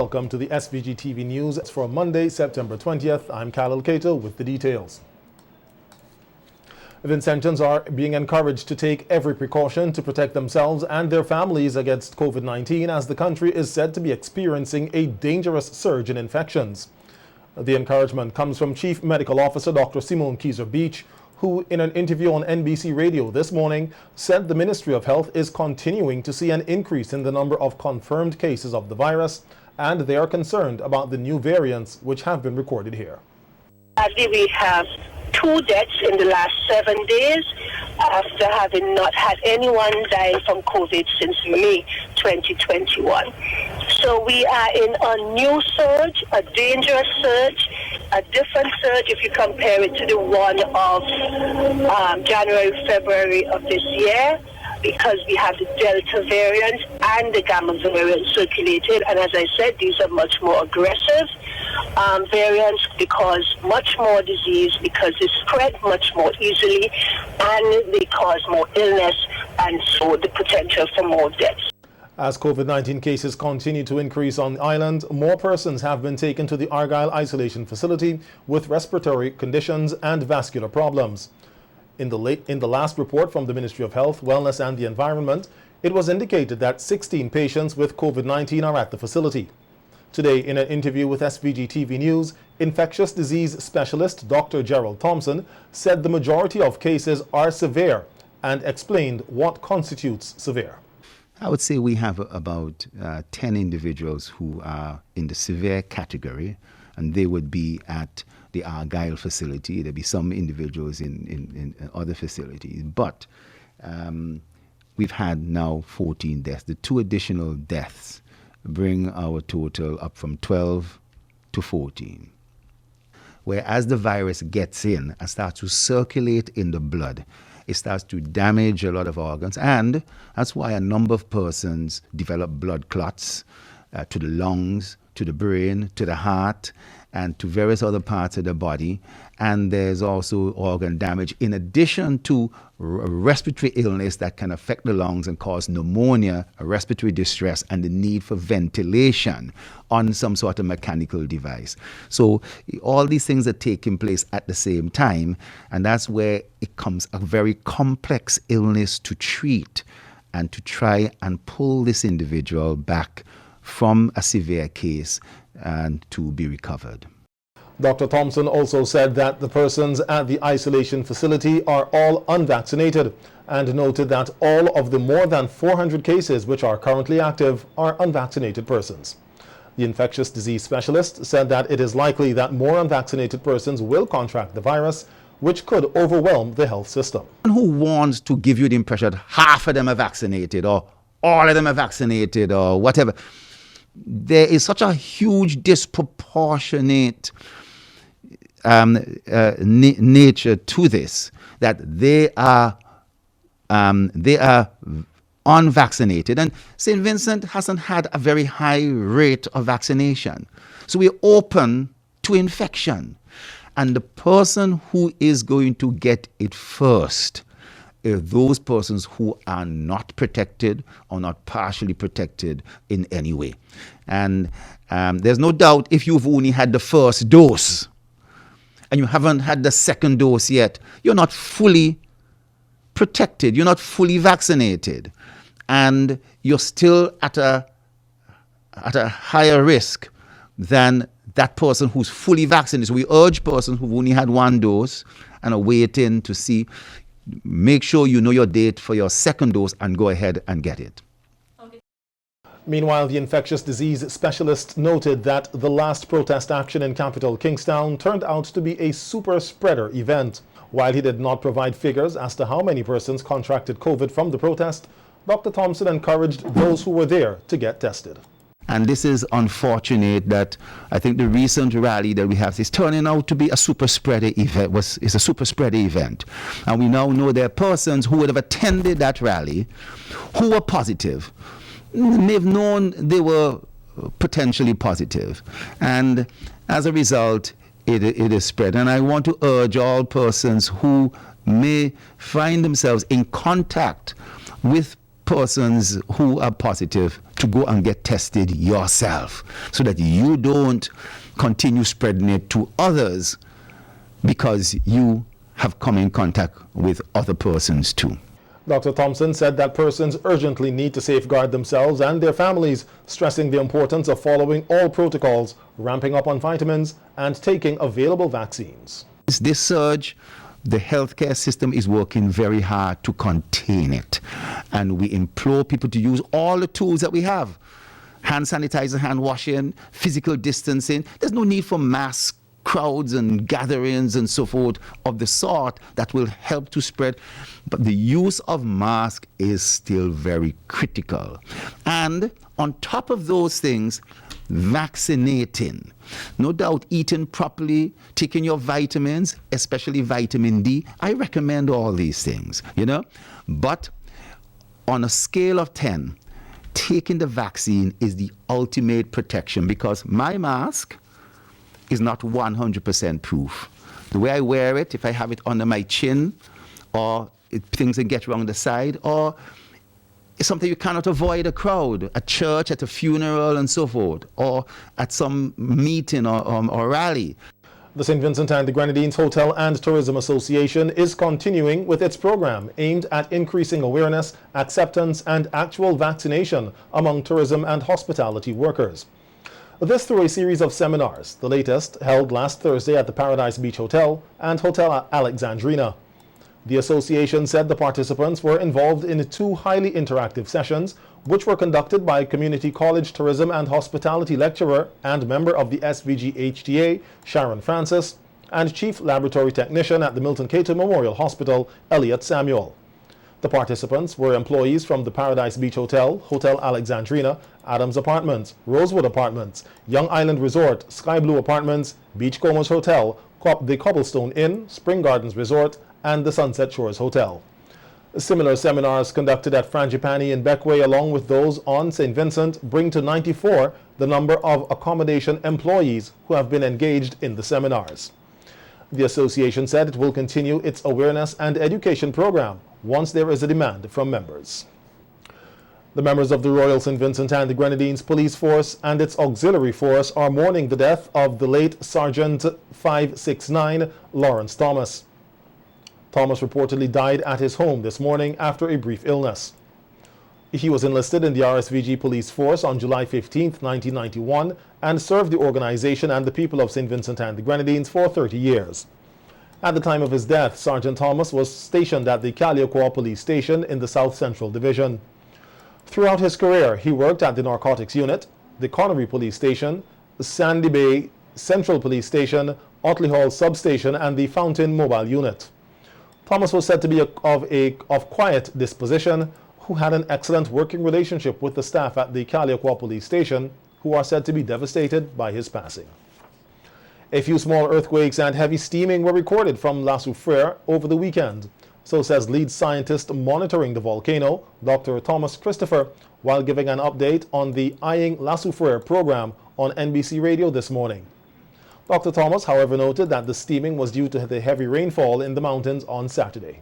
Welcome to the SVG-TV News for Monday, September 20th. I'm Khalil Cato with the details. Vincentians are being encouraged to take every precaution to protect themselves and their families against COVID-19 as the country is said to be experiencing a dangerous surge in infections. The encouragement comes from Chief Medical Officer Dr. Simone Kieser-Beach, who in an interview on NBC Radio this morning said the Ministry of Health is continuing to see an increase in the number of confirmed cases of the virus, and they are concerned about the new variants which have been recorded here. Sadly, we have 2 deaths in the last 7 days after having not had anyone die from COVID since May 2021. So we are in a new surge, a dangerous surge, a different surge if you compare it to the one of January, February of this year, because we have the Delta variant and the Gamma variant circulated. And as I said, these are much more aggressive variants because much more disease, because they spread much more easily, and they cause more illness, and so the potential for more deaths. As COVID-19 cases continue to increase on the island, more persons have been taken to the Argyle Isolation Facility with respiratory conditions and vascular problems. In the last report from the Ministry of Health, Wellness and the Environment, it was indicated that 16 patients with COVID-19 are at the facility. Today, in an interview with SVG-TV News, infectious disease specialist Dr. Gerald Thompson said the majority of cases are severe and explained what constitutes severe. I would say we have about 10 individuals who are in the severe category, and they would be at the Argyle facility. There'd be some individuals in other facilities, but we've had now 14 deaths. The 2 additional deaths bring our total up from 12 to 14. Where as the virus gets in and starts to circulate in the blood, it starts to damage a lot of organs, and that's why a number of persons develop blood clots to the lungs, to the brain, to the heart, and to various other parts of the body. And there's also organ damage in addition to respiratory illness that can affect the lungs and cause pneumonia, respiratory distress, and the need for ventilation on some sort of mechanical device. So all these things are taking place at the same time, and that's where it comes a very complex illness to treat and to try and pull this individual back from a severe case and to be recovered. Dr. Thompson also said that the persons at the isolation facility are all unvaccinated and noted that all of the more than 400 cases which are currently active are unvaccinated persons. The infectious disease specialist said that it is likely that more unvaccinated persons will contract the virus, which could overwhelm the health system. Who wants to give you the impression that half of them are vaccinated or all of them are vaccinated or whatever? There is such a huge disproportionate nature to this that they are unvaccinated, and St. Vincent hasn't had a very high rate of vaccination, so we're open to infection, and the person who is going to get it first are those persons who are not protected or not partially protected in any way. And there's no doubt if you've only had the first dose and you haven't had the second dose yet, you're not fully protected, you're not fully vaccinated, and you're still at a higher risk than that person who's fully vaccinated. So we urge persons who've only had 1 dose and are waiting to see, make sure you know your date for your second dose and go ahead and get it. Okay. Meanwhile, the infectious disease specialist noted that the last protest action in capital Kingstown turned out to be a super spreader event. While he did not provide figures as to how many persons contracted COVID from the protest, Dr. Thompson encouraged those who were there to get tested. And this is unfortunate that I think the recent rally that we have is turning out to be a super spreader event. It's a super spreader event. And we now know there are persons who would have attended that rally who were positive. They've known they were potentially positive. And as a result, it is spread. And I want to urge all persons who may find themselves in contact with persons who are positive to go and get tested yourself so that you don't continue spreading it to others because you have come in contact with other persons too. Dr. Thompson said that persons urgently need to safeguard themselves and their families, stressing the importance of following all protocols, ramping up on vitamins, and taking available vaccines. This surge, the healthcare system is working very hard to contain it. And we implore people to use all the tools that we have. Hand sanitizer, hand washing, physical distancing. There's no need for mass crowds and gatherings and so forth of the sort that will help to spread. But the use of masks is still very critical. And on top of those things, vaccinating. No doubt eating properly, taking your vitamins, especially vitamin D. I recommend all these things, you know. But on a scale of 10, taking the vaccine is the ultimate protection because my mask is not 100% proof. The way I wear it, if I have it under my chin, or things that get around the side, or it's something you cannot avoid a crowd, at church, at a funeral, and so forth, or at some meeting or rally. The St. Vincent and the Grenadines Hotel and Tourism Association is continuing with its program aimed at increasing awareness, acceptance, and actual vaccination among tourism and hospitality workers. This through a series of seminars, the latest held last Thursday at the Paradise Beach Hotel and Hotel Alexandrina. The association said the participants were involved in 2 highly interactive sessions, which were conducted by Community College Tourism and Hospitality lecturer and member of the SVG-HTA, Sharon Francis, and Chief Laboratory Technician at the Milton Cato Memorial Hospital, Elliot Samuel. The participants were employees from the Paradise Beach Hotel, Hotel Alexandrina, Adams Apartments, Rosewood Apartments, Young Island Resort, Sky Blue Apartments, Beachcombers Hotel, the Cobblestone Inn, Spring Gardens Resort, and the Sunset Shores Hotel. Similar seminars conducted at Frangipani in Beckway along with those on St. Vincent bring to 94 the number of accommodation employees who have been engaged in the seminars. The association said it will continue its awareness and education program once there is a demand from members. The members of the Royal St. Vincent and the Grenadines Police Force and its auxiliary force are mourning the death of the late Sergeant 569 Lawrence Thomas. Thomas reportedly died at his home this morning after a brief illness. He was enlisted in the RSVG Police Force on July 15, 1991, and served the organization and the people of St. Vincent and the Grenadines for 30 years. At the time of his death, Sergeant Thomas was stationed at the Caliaquois Police Station in the South Central Division. Throughout his career, he worked at the Narcotics Unit, the Connery Police Station, the Sandy Bay Central Police Station, Otley Hall Substation, and the Fountain Mobile Unit. Thomas was said to be of quiet disposition, who had an excellent working relationship with the staff at the Caliaquois Police Station, who are said to be devastated by his passing. A few small earthquakes and heavy steaming were recorded from La Soufrière over the weekend. So says lead scientist monitoring the volcano, Dr. Thomas Christopher, while giving an update on the Eyeing La Soufrière program on NBC Radio this morning. Dr. Thomas, however, noted that the steaming was due to the heavy rainfall in the mountains on Saturday.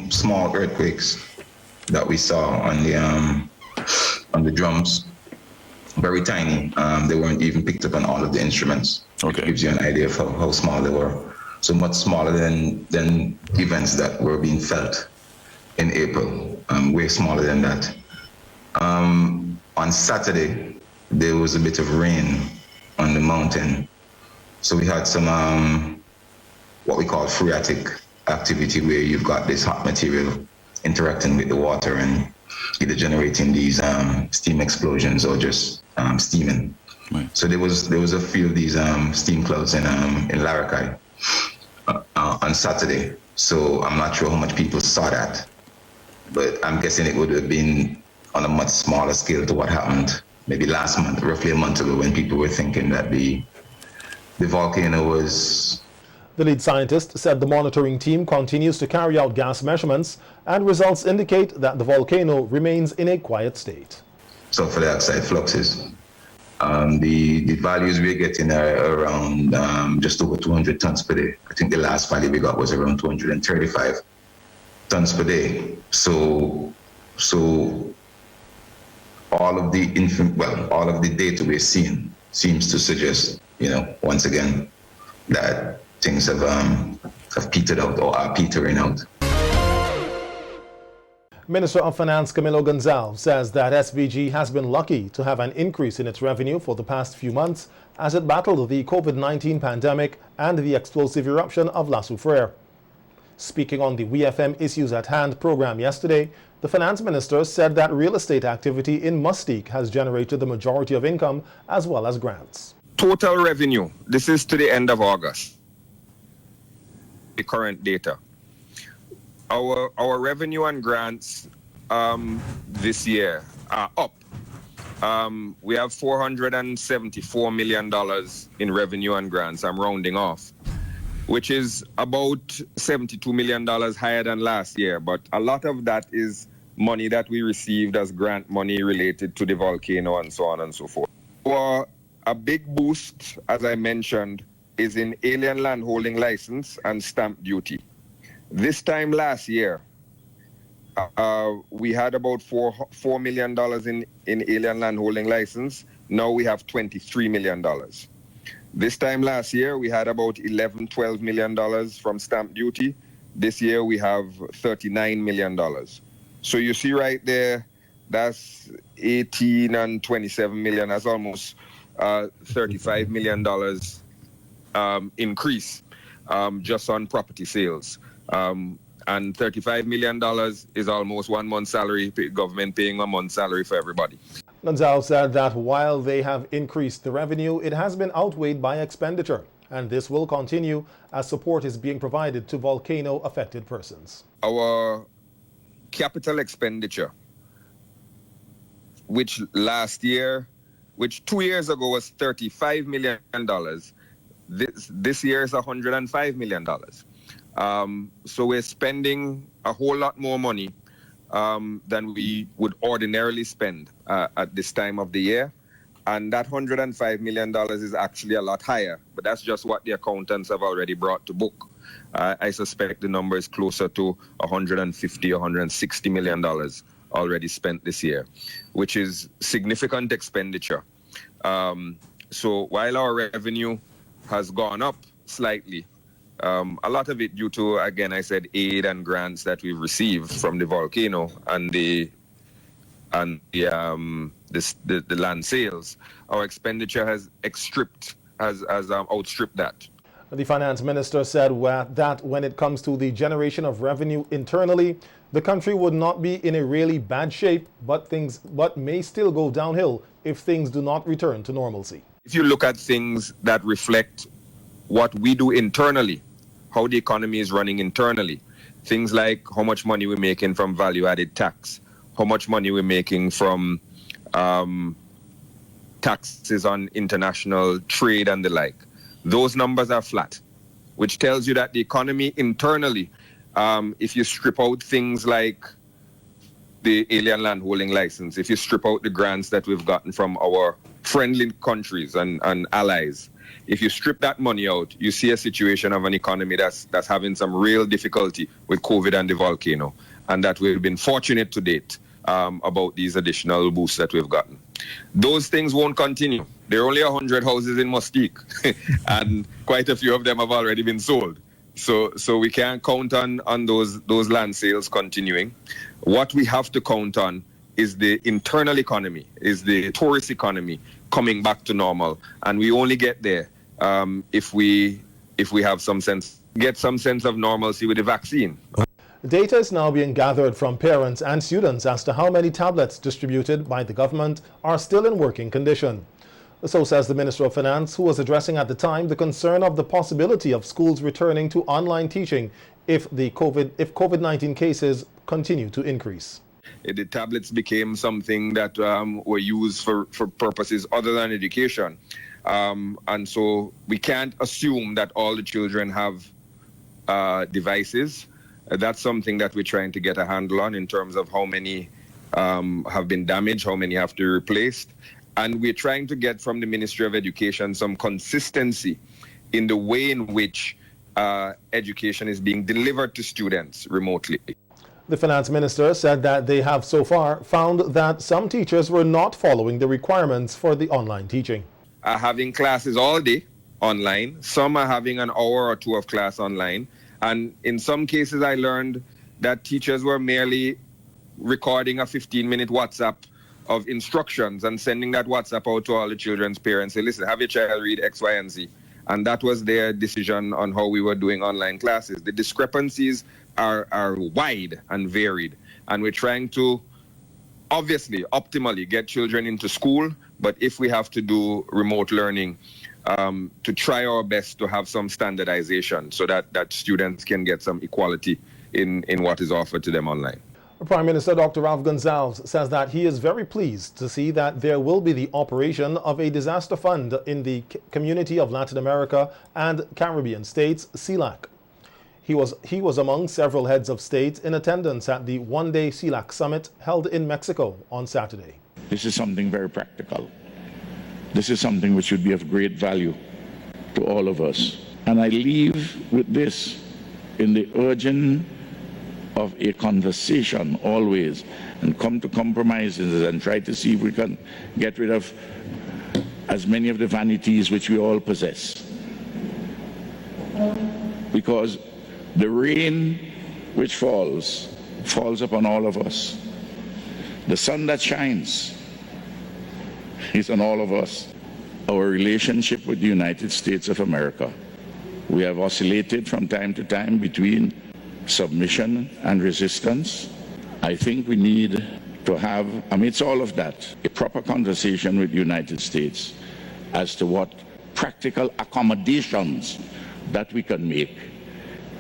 Small earthquakes that we saw on the drums, very tiny. They weren't even picked up on all of the instruments. Okay. It gives you an idea of how small they were. So much smaller than events that were being felt in April. Way smaller than that. On Saturday, there was a bit of rain on the mountain. So we had some what we call phreatic activity, where you've got this hot material interacting with the water and either generating these steam explosions or just steaming. Right. So there was a few of these steam clouds in Larrakai on Saturday. So I'm not sure how much people saw that, but I'm guessing it would have been on a much smaller scale to what happened maybe last month, roughly a month ago, when people were thinking that the volcano was... The lead scientist said the monitoring team continues to carry out gas measurements, and results indicate that the volcano remains in a quiet state. Sulfur dioxide fluxes. The values we're getting are around just over 200 tons per day. I think the last value we got was around 235 tons per day. So all of the data we're seeing seems to suggest, once again, that things have petered out or are petering out. Minister of Finance Camilo Gonzalez says that SVG has been lucky to have an increase in its revenue for the past few months as it battled the COVID-19 pandemic and the explosive eruption of La Soufrière. Speaking on the WeFM Issues at Hand program yesterday, the finance minister said that real estate activity in Mustique has generated the majority of income as well as grants. Total revenue, this is to the end of August, the current data. Our revenue and grants this year are up. We have $474 million in revenue and grants, I'm rounding off, which is about $72 million higher than last year. But a lot of that is money that we received as grant money related to the volcano and so on and so forth. A big boost, as I mentioned, is in alien landholding license and stamp duty. This time last year, we had about $4 million in alien landholding license. Now we have $23 million. This time last year, we had about $12 million from stamp duty. This year, we have $39 million. So you see right there, that's 18 and 27 million. That's almost $35 million increase just on property sales. And $35 million is almost 1 month's salary, government paying a month's salary for everybody. Gonzalez said that while they have increased the revenue, it has been outweighed by expenditure, and this will continue as support is being provided to volcano-affected persons. Our capital expenditure, which 2 years ago was $35 million, this year is $105 million. So we're spending a whole lot more money than we would ordinarily spend at this time of the year. And that $105 million is actually a lot higher, but that's just what the accountants have already brought to book. I suspect the number is closer to $150, $160 million already spent this year, which is significant expenditure. So while our revenue has gone up slightly, a lot of it due to, again, I said aid and grants that we've received from the volcano and the land sales. Our expenditure has outstripped that. The finance minister said that when it comes to the generation of revenue internally, the country would not be in a really bad shape, but may still go downhill if things do not return to normalcy. If you look at things that reflect what we do internally, how the economy is running internally, things like how much money we're making from value-added tax, how much money we're making from taxes on international trade and the like. Those numbers are flat, which tells you that the economy internally, if you strip out things like the alien landholding license, if you strip out the grants that we've gotten from our friendly countries and allies, if you strip that money out, you see a situation of an economy that's having some real difficulty with COVID and the volcano, and that we've been fortunate to date about these additional boosts that we've gotten. Those things won't continue. There are only 100 houses in Mustique, and quite a few of them have already been sold. So we can't count on those land sales continuing. What we have to count on is the internal economy, is the tourist economy coming back to normal, and we only get there if we have some sense of normalcy with the vaccine. Data is now being gathered from parents and students as to how many tablets distributed by the government are still in working condition. So says the Minister of Finance, who was addressing at the time the concern of the possibility of schools returning to online teaching if COVID-19 cases continue to increase. The tablets became something that were used for purposes other than education. And so we can't assume that all the children have devices. That's something that we're trying to get a handle on in terms of how many have been damaged, how many have to be replaced. And we're trying to get from the Ministry of Education some consistency in the way in which education is being delivered to students remotely. The finance minister said that they have so far found that some teachers were not following the requirements for the online teaching. Are having classes all day online. Some are having an hour or two of class online. And in some cases, I learned that teachers were merely recording a 15-minute WhatsApp of instructions and sending that WhatsApp out to all the children's parents. Say, listen, have your child read X, Y, and Z. And that was their decision on how we were doing online classes. The discrepancies are wide and varied. And we're trying to, obviously, optimally get children into school. But if we have to do remote learning, to try our best to have some standardization so that students can get some equality in what is offered to them online. Prime Minister Dr. Ralph Gonsalves says that he is very pleased to see that there will be the operation of a disaster fund in the community of Latin America and Caribbean states, CELAC. He was among several heads of state in attendance at the one-day CELAC summit held in Mexico on Saturday. This is something very practical. This is something which should be of great value to all of us. And I leave with this in the urging of a conversation always, and come to compromises and try to see if we can get rid of as many of the vanities which we all possess. Because the rain which falls upon all of us. The sun that shines is on all of us. Our relationship with the United States of America. We have oscillated from time to time between submission and resistance. I think we need to have, amidst all of that, a proper conversation with the United States as to what practical accommodations that we can make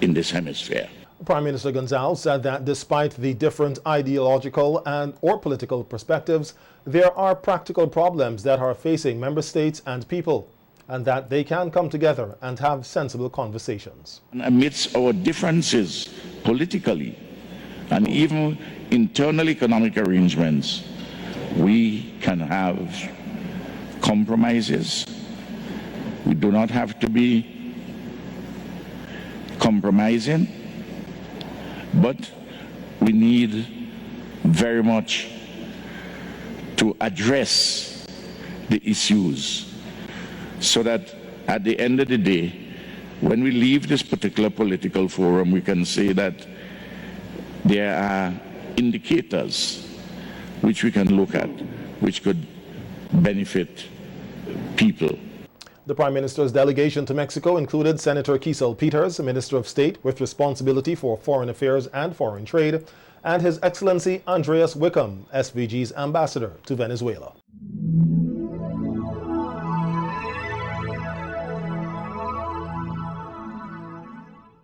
in this hemisphere. Prime Minister Gonsalves said that despite the different ideological or political perspectives, there are practical problems that are facing member states and people, and that they can come together and have sensible conversations. And amidst our differences politically and even internal economic arrangements, we can have compromises. We do not have to be compromising, but we need very much to address the issues so that at the end of the day, when we leave this particular political forum, we can say that there are indicators which we can look at, which could benefit people. The Prime Minister's delegation to Mexico included Senator Kiesel Peters, Minister of State with responsibility for Foreign Affairs and Foreign Trade, and His Excellency Andreas Wickham, SVG's ambassador to Venezuela.